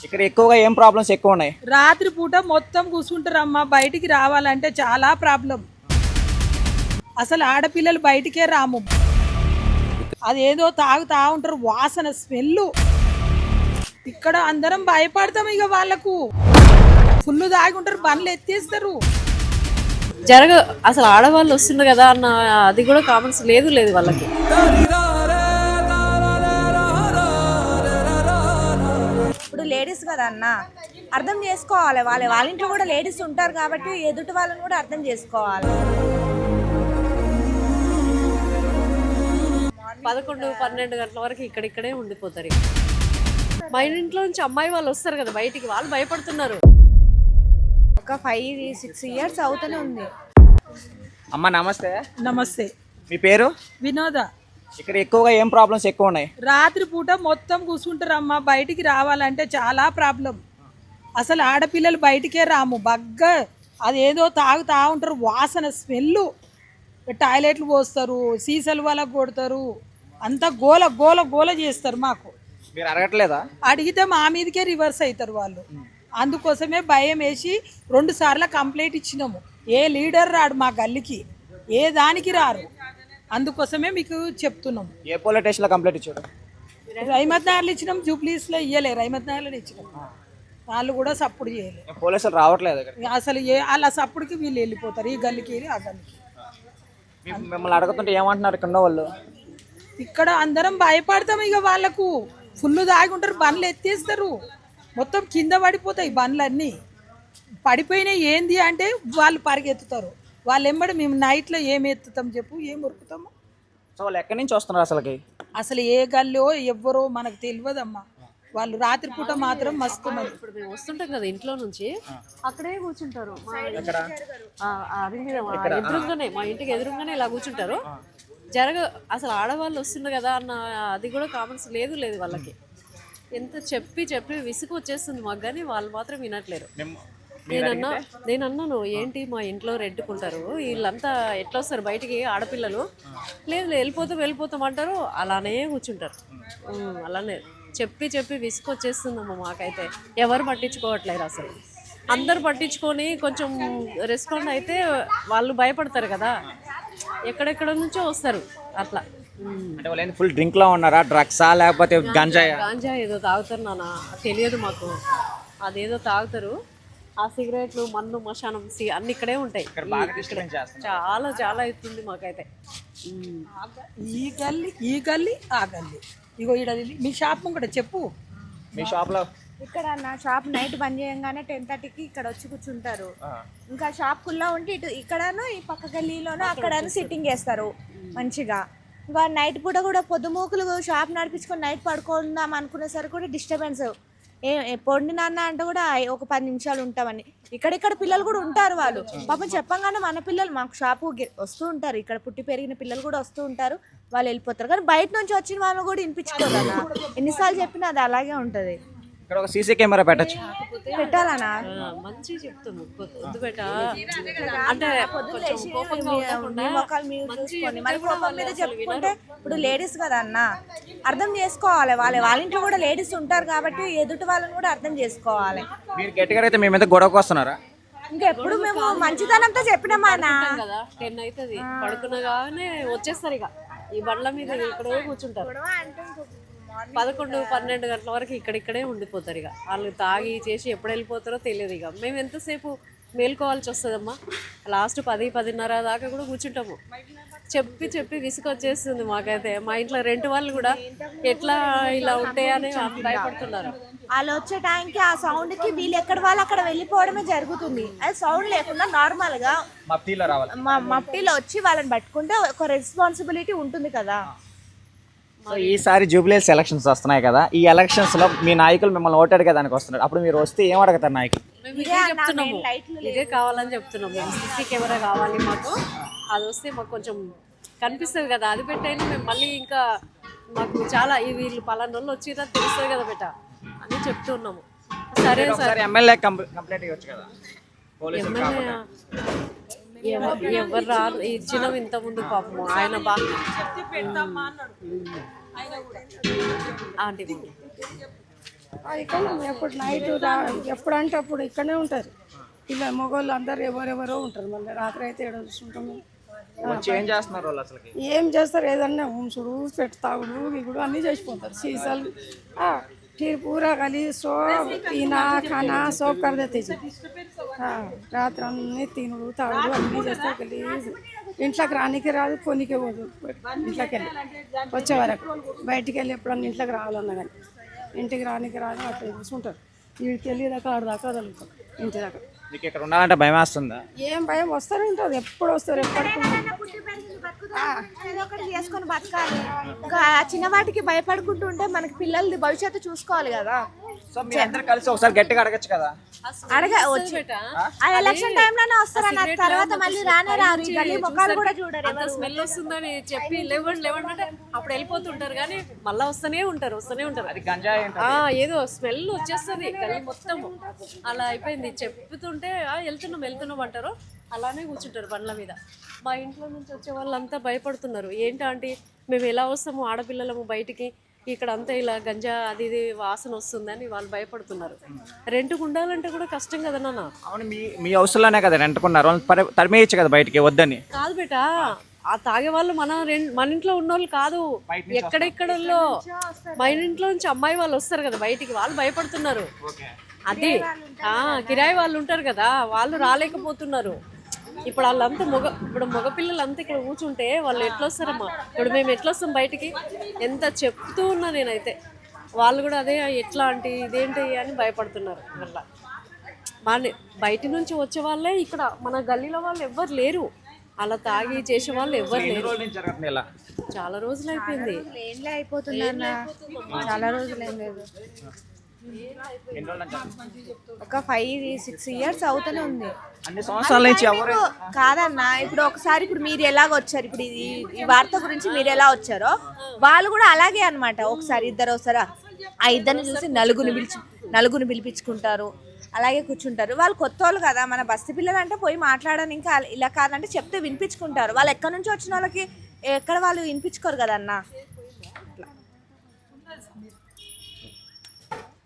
ఇక్కడ ఎక్కువగా ఏం ప్రాబ్లమ్స్ ఎక్కువ ఉన్నాయి? రాత్రి పూట మొత్తం కూర్చుంటారమ్మా, బయటికి రావాలంటే చాలా ప్రాబ్లం. అసలు ఆడపిల్లలు బయటికే రాము. అదేదో తాగుతా ఉంటారు, వాసన స్మెల్. ఇక్కడ అందరం భయపడతాం. ఇక వాళ్ళకు ఫుల్ తాగి ఉంటారు, బండ్లు ఎత్తేస్తారు. అసలు ఆడవాళ్ళు వస్తున్నారు కదా అన్న అది కూడా కామన్స్ లేదు వాళ్ళకి. ఇప్పుడు లేడీస్ కదా అన్న, అర్థం చేసుకోవాలి. వాళ్ళ ఇంట్లో కూడా లేడీస్ ఉంటారు కాబట్టి ఎదుటి వాళ్ళని కూడా అర్థం చేసుకోవాలి. 11-12 గంటల వరకు ఇక్కడే ఉండిపోతారు. మా ఇంట్లో నుంచి అమ్మాయి వాళ్ళు వస్తారు కదా బయటికి, వాళ్ళు భయపడుతున్నారు. ఒక 5-6 ఇయర్స్ అవుతూనే ఉంది. అమ్మ నమస్తే. నమస్తే. మీ పేరు? వినోద. ఇక్కడ ఎక్కువగా ఏం ప్రాబ్లమ్స్ ఎక్కువ ఉన్నాయి? రాత్రి పూట మొత్తం కూర్చుంటారమ్మా, బయటికి రావాలంటే చాలా ప్రాబ్లం. అసలు ఆడపిల్లలు బయటికే రాము. అదేదో తాగుతా ఉంటారు, వాసన స్మెల్. టాయిలెట్లు పోస్తారు, సీసాలు వాళ్ళకు కొడతారు, అంతా గోల గోల గోల చేస్తారు. మాకు మీరు అడగట్లేదా? అడిగితే మా మీదకే రివర్స్ అవుతారు వాళ్ళు. అందుకోసమే భయం వేసి 2 సార్లు కంప్లైంట్ ఇచ్చినాము. ఏ లీడర్ రాడు మా గల్లీకి, ఏ దానికి రారు. అందుకోసమే మీకు చెప్తున్నాము. ఏ పోలీస్ స్టేషన్లో కంప్లైంట్ ఇచ్చారు? రైమత్ నగర్లో ఇచ్చినాం, జూబ్లీస్లో ఇయ్యలే, రైమత్ నగర్లో ఇచ్చినాం. వాళ్ళు కూడా సప్పుడు చేయలేదు. పోలీసులు రావట్లేదు అసలు వాళ్ళ సప్పుడుకి వీళ్ళు వెళ్ళిపోతారు, ఈ గల్లీకి వెళ్ళి ఆ గల్లీకి. మిమ్మల్ని అడుగుతుంటే ఏమంటున్నారు ఇక్కడ వాళ్ళు? ఇక్కడ అందరం భయపడతాం. ఇక వాళ్ళకు ఫుల్ తాగి ఉంటారు, బండ్లు ఎత్తేస్తారు, మొత్తం కింద పడిపోతాయి బండ్లన్నీ. పడిపోయినాయి ఏంది అంటే వాళ్ళు పరిగెత్తుతారు. వాళ్ళు ఎంబడి మేము నైట్లో ఏం ఎత్తుతాం చెప్పు, ఏం ఉరుకుతాము. సో వాళ్ళు ఎక్కడి నుంచి వస్తున్నారు అసలుకి? అసలు ఏ గల్లో ఎవ్వరో మనకు తెలియదమ్మా. వాళ్ళు రాత్రి పూట మాత్రం మస్తు మంది. ఇప్పుడు మేము వస్తుంటాం కదా ఇంట్లో నుంచి, అక్కడే కూర్చుంటారు. ఎదురుగానే, మా ఇంటికి ఎదురుగానే ఇలా కూర్చుంటారు. అసలు ఆడవాళ్ళు వస్తున్నారు కదా అన్న అది కూడా కామన్స్ లేదు వాళ్ళకి. ఎంత చెప్పి విసుగు వచ్చేస్తుంది మాకు, కానీ వాళ్ళు మాత్రం వినట్లేరు. నేనన్నాను ఏంటి మా ఇంట్లో రెంట్కుంటారు, వీళ్ళంతా ఎట్లా వస్తారు బయటికి ఆడపిల్లలు? లేదు వెళ్ళిపోతాం అంటారు, అలానే కూర్చుంటారు. అలానే చెప్పి విసుగు వచ్చేస్తుందమ్మా మాకైతే. ఎవరు పట్టించుకోవట్లేరు అసలు. అందరు పట్టించుకొని కొంచెం రెస్పాండ్ అయితే వాళ్ళు భయపడతారు కదా, ఎక్కడెక్కడ నుంచో వస్తారు అట్లా. అంటే వాళ్ళు ఫుల్ డ్రింక్ లో ఉన్నారా, డ్రగ్సా లేకపోతే గాంజా ఏదో తాగుతారు నాన్న, తెలియదు మాకు. అదేదో తాగుతారు. ఆ సిగరెట్లు, మన్ను, మశానం అన్ని ఇక్కడే ఉంటాయి. చాలా అవుతుంది మాకైతే. ఈ గల్లీ ఆ గల్లీ. ఇగో ఈడ మీ షాప్ కూడా చెప్పు. మీ షాప్ లో ఇక్కడ నా షాప్ నైట్ బంద్ చేయంగానే 10:30కి ఇక్కడ వచ్చి కూర్చుంటారు. ఇంకా షాప్ కుల్లా ఉంటే ఇక్కడను ఈ పక్క గల్లీలోనూ అక్కడను సిట్టింగ్ చేస్తారు మంచిగా. ఇంకా నైట్ పూట కూడా పొద్దుమూకులు షాప్ నడిపించుకొని నైట్ పడుకుందాం అనుకునేసరికి కూడా డిస్టర్బెన్స్. పొండి నాన్న అంటే కూడా ఒక 10 నిమిషాలు ఉంటామని. ఇక్కడిక్కడ పిల్లలు కూడా ఉంటారు. వాళ్ళు పాపం చెప్పంగానే మన పిల్లలు మాకు షాపు వస్తూ ఉంటారు. ఇక్కడ పుట్టి పెరిగిన పిల్లలు కూడా వస్తూ ఉంటారు, వాళ్ళు వెళ్ళిపోతారు. కానీ బయట నుంచి వచ్చిన వాళ్ళు కూడా వినిపించుకోదన్నా. ఎన్నిసార్లు చెప్పినా అది అలాగే ఉంటది. ఇక్కడ ఒక సీసీ కెమెరా పెట్టాలనా? మంచిగా చెప్తాను, వద్దు బేట అంటే చెప్పుకుంటే. ఇప్పుడు లేడీస్ కదా అన్న, అర్థం చేసుకోవాలి. వాళ్ళ ఇంట్లో కూడా లేడీస్ ఉంటారు కాబట్టి ఎదుటి వాళ్ళని కూడా అర్థం చేసుకోవాలి. మీరు గట్టిగా అయితే మీ మీద గొడవకు వస్తున్నారా? ఇంకెప్పుడు మేము మంచితనంతో చెప్పినామా అన్న. 10 అవుతుంది పడుకునగానే వచ్చేస్తారు. ఇక ఈ బండ్ల మీద ఇక్కడే కూర్చుంటారు. 11-12 గంటల వరకు ఇక్కడే ఉండిపోతారు. ఇక వాళ్ళు తాగి చేసి ఎప్పుడు వెళ్ళిపోతారో తెలియదు. ఇక మేము ఎంతసేపు మేల్కోవాల్సి వస్తుందమ్మా. లాస్ట్ 10-10:30 దాకా కూడా కూర్చుంటాము. చెప్పి విసుగు వచ్చేస్తుంది మాకైతే. మా ఇంట్లో రెంట్ వాళ్ళు కూడా ఎట్లా ఇలా ఉంటాయని భయపడుతున్నారు. వాళ్ళు వచ్చే టైంకి ఆ సౌండ్కి వీళ్ళు ఎక్కడ వాళ్ళు అక్కడ వెళ్ళిపోవడమే జరుగుతుంది. అది సౌండ్ లేకుండా నార్మల్గా మఫ్టీలో వచ్చి వాళ్ళని పట్టుకుంటే ఒక రెస్పాన్సిబిలిటీ ఉంటుంది కదా. ఈసారి జూబ్లీహిల్స్ ఎలక్షన్స్ వస్తున్నాయి కదా, ఈ ఎలక్షన్స్ లో మీ నాయకులు మిమ్మల్ని ఓటు అడిగేదానికి వస్తున్నారు. అప్పుడు మీరు వస్తే ఏం అడుగుతారు నాయకులు? ఇదే కావాలని చెప్తున్నాము. సీసీ కెమెరా కావాలి మాకు, అది వస్తే మాకు కొంచెం కనిపిస్తుంది కదా, అది పెట్టైనా మేము మళ్ళీ ఇంకా మాకు చాలా వీళ్ళు పలానా రోజులు వచ్చినా తెలుస్తుంది కదా బెట అని చెప్తున్నాము. సరే సార్. ఎమ్మెల్యే కంప్లైంట్ ఇవ్వచ్చు కదా. ఎవరు రారు, ఇచ్చినాం ఇంత ముందు పాపము. ఆయన బాగా ఆంటీ ఇక్కడ ఎప్పుడు నైట్ ఎప్పుడంటే అప్పుడు ఇక్కడనే ఉంటారు పిల్లలు మగవాళ్ళు అందరు ఎవరెవరో ఉంటారు. మళ్ళీ రాత్రి అయితే ఏడో చూసుకుంటాం. వచ్చి ఏం చేస్తున్నారు వాళ్ళు అసలుకి? ఏం చేస్తారు ఏదన్నా ఉంచుడు పెట్టి తాగుడు ఇగుడు అన్నీ చేసిపోతారు. సీసాలు फिर पूरा गली सब पीना खाना सब कर देते जी. రాత్రి అన్నీ తినుడు తాగుడు అన్నీ చేస్తారు. గలీజ్ ఇంట్లోకి రానికి రాదు కొనికి పోదు. ఇంట్లోకి వెళ్ళి వచ్చే వరకు బయటికి వెళ్ళి ఎప్పుడన్నా ఇంట్లోకి రావాలన్నా కానీ ఇంటికి రానికి రాదు అక్కడ చూసుకుంటారు. వీడికి వెళ్ళి దాకా ఆడ దాకా వదులుతారు ఇంటి దాకా. మీకు ఇక్కడ ఉండాలంటే భయం వేస్తుందా? ఏం భయం వస్తూనే ఉంటుంది. ఎప్పుడు వస్తారు ఎప్పటికీ ఏదో ఒకటి చేసుకొని బతకాలి. ఇంకా చిన్న వాటికి భయపడుకుంటూ ఉంటే మనకి పిల్లలది భవిష్యత్తు చూసుకోవాలి కదా. సో మీ అందరు కలిసి ఒకసారి గట్టిగా అడగచ్చు కదా? అడగవచ్చు. ఆ ఎలక్షన్ టైంలోనే వస్తారన్న తర్వాత మళ్ళీ రానే రారు. ఈ గల్లీ మొక్కలు కూడా చూడరు. అంత స్మెల్ వస్తుందని చెప్పి లేవండి అంటే అప్పుడు వెళ్ళిపోతుంటారు కానీ మళ్ళీ వస్తూనే ఉంటారు. అది గంజాయి ఏదో స్మెల్ వచ్చేస్తుంది గల్లీ మొత్తం. అలా అయిపోయింది. చెప్తుంటే వెళ్తున్నాం అంటారు. అలానే కూర్చుంటారు బండ్ల మీద. మా ఇంట్లో నుంచి వచ్చే వాళ్ళంతా భయపడుతున్నారు. ఏంటంటే మేము ఎలా వస్తాము ఆడపిల్లలము బయటికి, ఇక్కడ అంతా ఇలా గంజా అది ఇది వాసన వస్తుందని వాళ్ళు భయపడుతున్నారు. రెంట్కు ఉండాలంటే కూడా కష్టం కదా నాన్న. అవును, మీ హౌస్లోనే కదా రెంట్కున్నారు. తరిమేయచ్చు కదా బయటికి వద్దని. కాదు బేటా, ఆ తాగే వాళ్ళు మన ఇంట్లో ఉన్న వాళ్ళు కాదు, ఎక్కడెక్కడల్లో మన ఇంట్లో నుంచి అమ్మాయి వాళ్ళు వస్తారు కదా బయటికి, వాళ్ళు భయపడుతున్నారు. అది కిరాయి వాళ్ళు ఉంటారు కదా, వాళ్ళు రాలేకపోతున్నారు. ఇప్పుడు వాళ్ళంతా మగపిల్లలంతా ఇక్కడ కూర్చుంటే వాళ్ళు ఎట్లా వస్తారమ్మా? ఇప్పుడు మేము ఎట్లా వస్తాం బయటికి? ఎంత చెప్తూ ఉన్నా నేనైతే. వాళ్ళు కూడా అదే ఎట్లా అంటే ఇదేంటి అని భయపడుతున్నారు. మళ్ళా బయట నుంచి వచ్చే వాళ్ళే ఇక్కడ మన గల్లీలో వాళ్ళు ఎవ్వరు లేరు. అలా తాగి చేసే వాళ్ళు ఎవ్వరు లేరు. చాలా రోజులు అయిపోయింది. ఏంలే అయిపోతుంది అన్న, చాలా రోజులు ఏం లేదు. ఒక 5-6 ఇయర్స్ అవుతూనే ఉంది. అన్ని సంవత్సరాల నుంచి కాదన్నా, ఇప్పుడు ఒకసారి ఇప్పుడు మీరు ఎలాగ వచ్చారు, ఇప్పుడు ఈ వార్త గురించి మీరు ఎలా వచ్చారో వాళ్ళు కూడా అలాగే అన్నమాట. ఒకసారి ఇద్దరు వస్తారా, ఆ ఇద్దరిని చూసి నలుగురిని పిలిపించుకుంటారు, అలాగే కూర్చుంటారు. వాళ్ళు కొత్త వాళ్ళు కదా, మన బస్తీ పిల్లలు అంటే పోయి మాట్లాడని ఇంకా ఇలా కాదంటే చెప్తే వినిపించుకుంటారు. వాళ్ళు ఎక్కడి నుంచి వచ్చిన వాళ్ళకి ఎక్కడ వాళ్ళు వినిపించుకోరు కదన్నా.